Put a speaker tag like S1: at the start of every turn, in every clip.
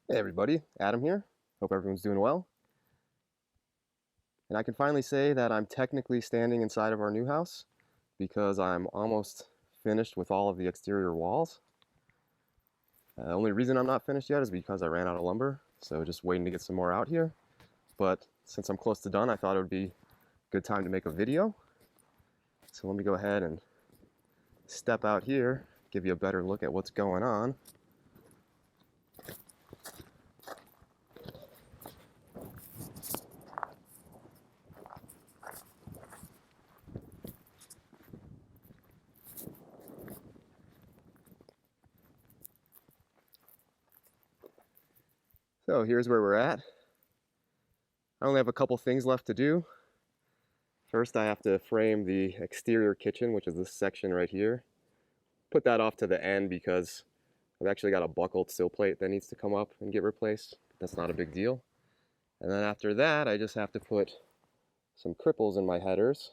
S1: Hey everybody, Adam here. Hope everyone's doing well. And I can finally say that I'm technically standing inside of our new house because I'm almost finished with all of the exterior walls. The only reason I'm not finished yet is because I ran out of lumber, so just waiting to get some more out here. But since I'm close to done, I thought it would be a good time to make a video. So let me go ahead and step out here, give you a better look at what's going on. So here's where we're at. I only have a couple things left to do. First, I have to frame the exterior kitchen, which is this section right here. Put that off to the end because I've actually got a buckled sill plate that needs to come up and get replaced. That's not a big deal. And then after that, I just have to put some cripples in my headers.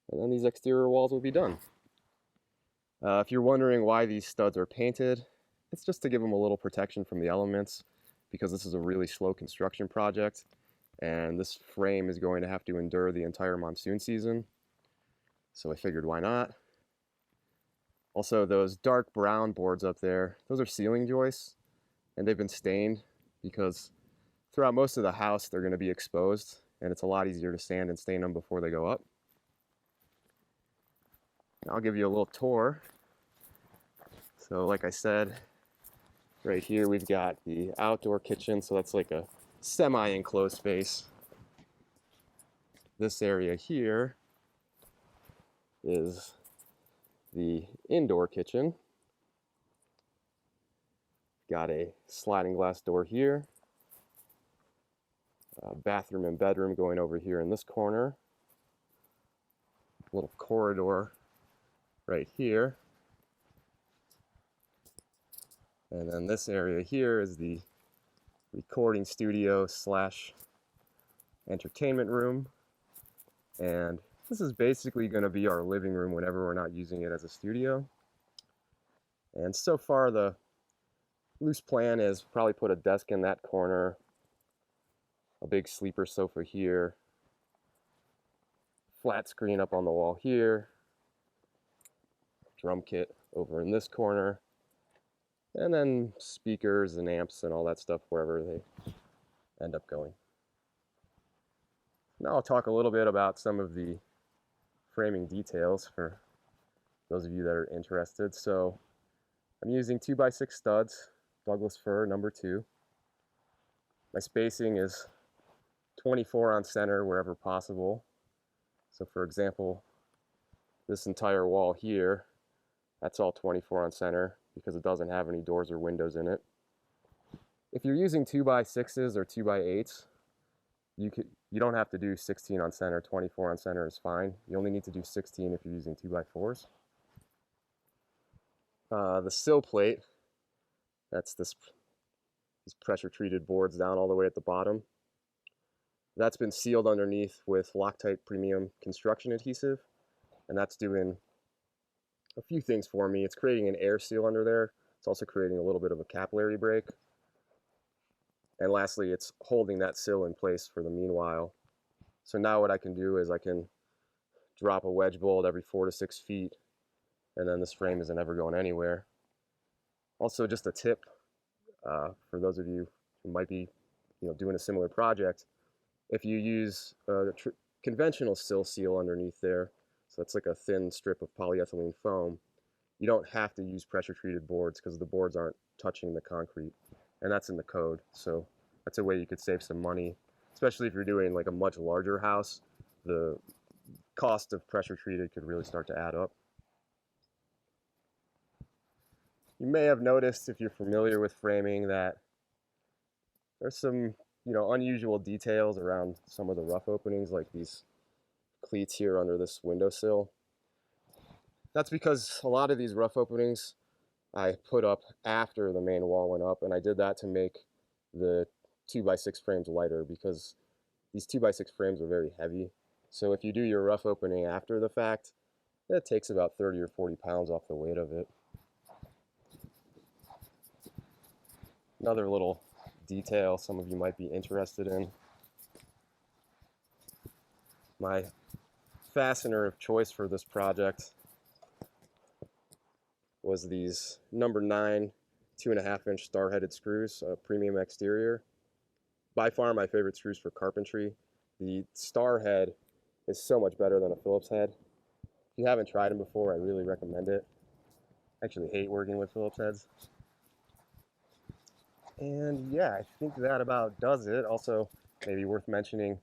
S1: And then these exterior walls will be done. If you're wondering why these studs are painted, it's just to give them a little protection from the elements because this is a really slow construction project and this frame is going to have to endure the entire monsoon season. So I figured why not. Also, those dark brown boards up there, those are ceiling joists and they've been stained because throughout most of the house they're going to be exposed and it's a lot easier to sand and stain them before they go up. I'll give you a little tour. So like I said, right here we've got the outdoor kitchen, so that's like a semi-enclosed space. This area here is the indoor kitchen. Got a sliding glass door here. Bathroom and bedroom going over here in this corner. A little corridor right here. And then this area here is the recording studio slash entertainment room. And this is basically going to be our living room whenever we're not using it as a studio. And so far the loose plan is probably put a desk in that corner, a big sleeper sofa here, flat screen up on the wall here, drum kit over in this corner, and then speakers and amps and all that stuff wherever they end up going. Now I'll talk a little bit about some of the framing details for those of you that are interested. So I'm using 2x6 studs, Douglas fir number 2. My spacing is 24 on center wherever possible. So for example, this entire wall here, that's all 24 on center because it doesn't have any doors or windows in it. If you're using 2x6s or 2x8s, you don't have to do 16 on center. 24 on center is fine. You only need to do 16 if you're using 2x4s. The sill plate, that's these pressure treated boards down all the way at the bottom. That's been sealed underneath with Loctite premium construction adhesive, and that's doing a few things for me. It's creating an air seal under there. It's also creating a little bit of a capillary break. And lastly, it's holding that sill in place for the meanwhile. So now what I can do is I can drop a wedge bolt every 4 to 6 feet, and then this frame isn't ever going anywhere. Also, just a tip for those of you who might be doing a similar project, if you use a conventional sill seal underneath there, so that's like a thin strip of polyethylene foam, you don't have to use pressure treated boards because the boards aren't touching the concrete, and that's in the code. So that's a way you could save some money, especially if you're doing like a much larger house. The cost of pressure treated could really start to add up. You may have noticed, if you're familiar with framing, that there's some unusual details around some of the rough openings, like these cleats here under this windowsill. That's because a lot of these rough openings I put up after the main wall went up, and I did that to make the 2x6 frames lighter because these 2x6 frames are very heavy. So if you do your rough opening after the fact, it takes about 30 or 40 pounds off the weight of it. Another little detail some of you might be interested in. My fastener of choice for this project was these number 9 2.5-inch star-headed screws, premium exterior. By far my favorite screws for carpentry. The star head is so much better than a Phillips head. If you haven't tried them before, I really recommend it. I actually hate working with Phillips heads. And yeah, I think that about does it. Also, maybe worth mentioning,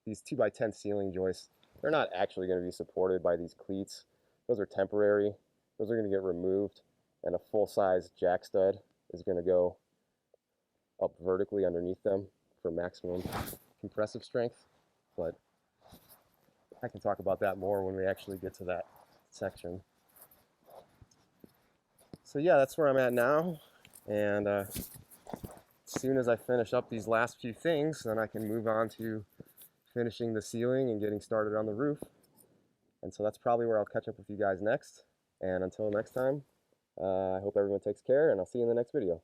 S1: these 2x10 ceiling joists, they're not actually going to be supported by these cleats. Those are temporary. Those are going to get removed, and a full-size jack stud is going to go up vertically underneath them for maximum compressive strength. But I can talk about that more when we actually get to that section. So yeah, that's where I'm at now. And as soon as I finish up these last few things, then I can move on to finishing the ceiling and getting started on the roof. And so that's probably where I'll catch up with you guys next. And until next time, I hope everyone takes care, and I'll see you in the next video.